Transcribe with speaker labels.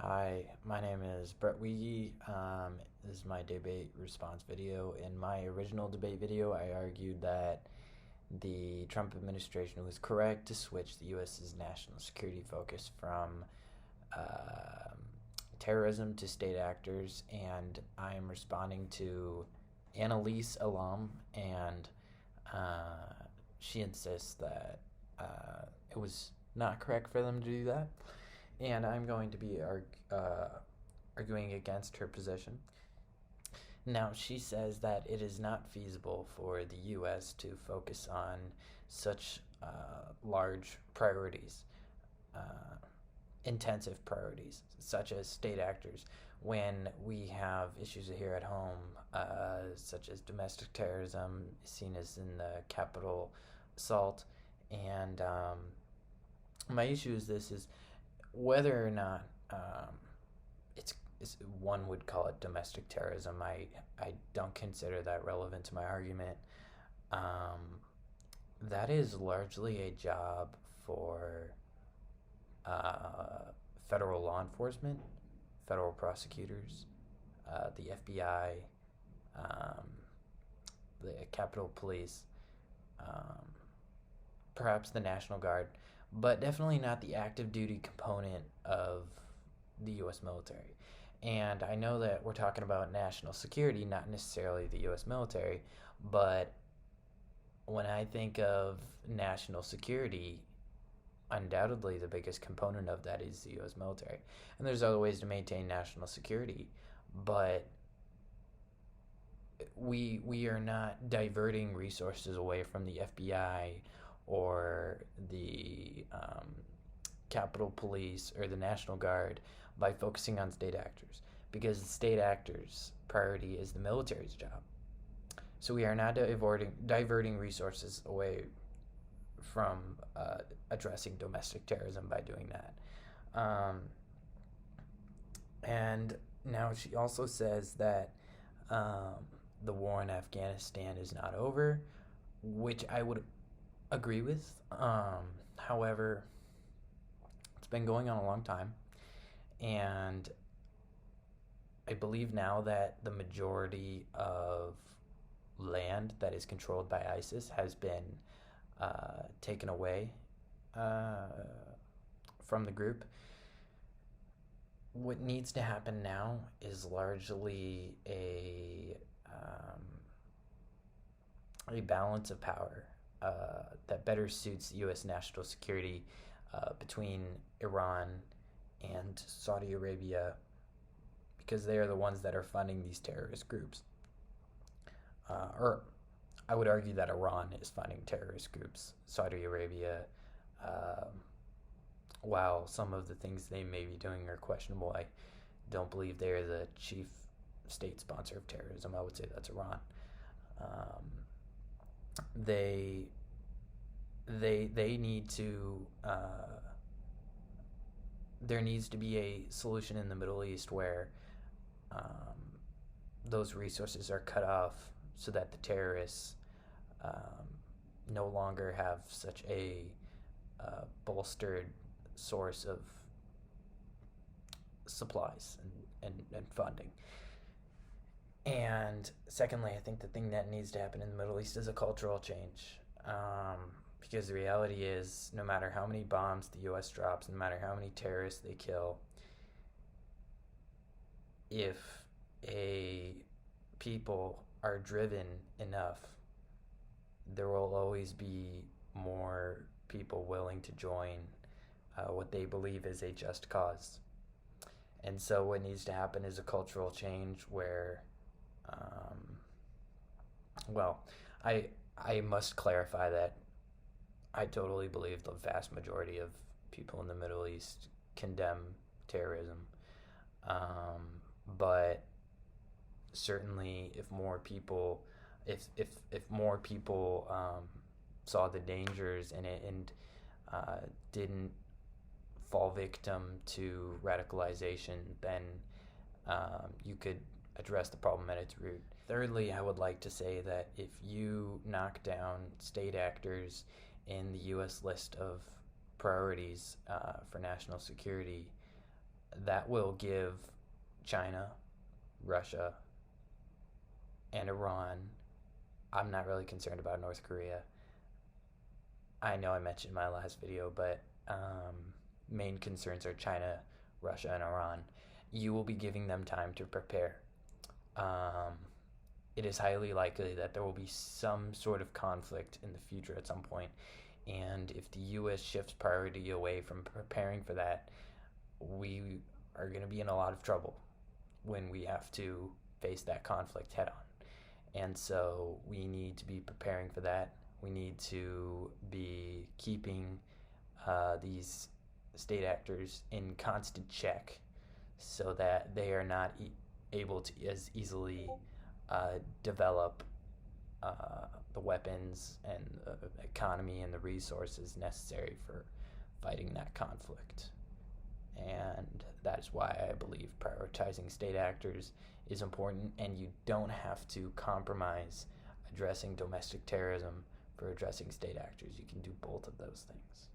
Speaker 1: Hi, my name is Brett Weege. This is my debate response video. In my original debate video, I argued that the Trump administration was correct to switch the U.S.'s national security focus from um terrorism to state actors, and I'm responding to Annalise Alam, and uh, she insists that it was not correct for them to do that, and I'm going to be arguing against her position. Now, she says that it is not feasible for the U.S. to focus on such large priorities, uh, intensive priorities, such as state actors, when we have issues here at home, such as domestic terrorism, seen as in the Capitol assault. And my issue is this: is whether or not it's one would call it domestic terrorism. I don't consider that relevant to my argument. Um, that is largely a job for uh, federal law enforcement, federal prosecutors, the FBI, um, the Capitol Police, um, perhaps the National Guard, but definitely not the active duty component of the U.S. military. And I know that we're talking about national security, not necessarily the U.S. military, but when I think of national security, undoubtedly the biggest component of that is the U.S. military. And there's other ways to maintain national security, but we are not diverting resources away from the FBI or the Capitol Police or the National Guard by focusing on state actors, because the state actors' priority is the military's job. So we are not diverting resources away from addressing domestic terrorism by doing that. Um, and now she also says that um, the war in Afghanistan is not over, which I would agree with. However, it's been going on a long time, and I believe now that the majority of land that is controlled by ISIS has been taken away uh, from the group. What needs to happen now is largely a balance of power that better suits U.S. national security between Iran and Saudi Arabia, because they are the ones that are funding these terrorist groups. Or I would argue that Iran is funding terrorist groups. Saudi Arabia, um, while some of the things they may be doing are questionable, I don't believe they're the chief state sponsor of terrorism. I would say that's Iran. Um, they they need to there needs to be a solution in the Middle East where um, those resources are cut off so that the terrorists um, no longer have such a bolstered source of supplies and funding. And secondly, I think the thing that needs to happen in the Middle East is a cultural change. Because the reality is, no matter how many bombs the U.S. drops, no matter how many terrorists they kill, if a people are driven enough, there will always be more people willing to join what they believe is a just cause. And so, what needs to happen is a cultural change where, um, well, I I must clarify that I totally believe the vast majority of people in the Middle East condemn terrorism. Um, but certainly, if more people saw the dangers in it and didn't fall victim to radicalization, then you could address the problem at its root. Thirdly, I would like to say that if you knock down state actors in the U.S. list of priorities for national security, that will give China, Russia, and Iran. I'm not really concerned about North Korea. I know I mentioned in my last video, but main concerns are China, Russia, and Iran. You will be giving them time to prepare. Um, it is highly likely that there will be some sort of conflict in the future at some point. And if the U.S. shifts priority away from preparing for that, we are going to be in a lot of trouble when we have to face that conflict head on. And so we need to be preparing for that. We need to be keeping these state actors in constant check so that they are not able to as easily develop the weapons and the economy and the resources necessary for fighting that conflict. And that is why I believe prioritizing state actors is important, and you don't have to compromise addressing domestic terrorism for addressing state actors. You can do both of those things.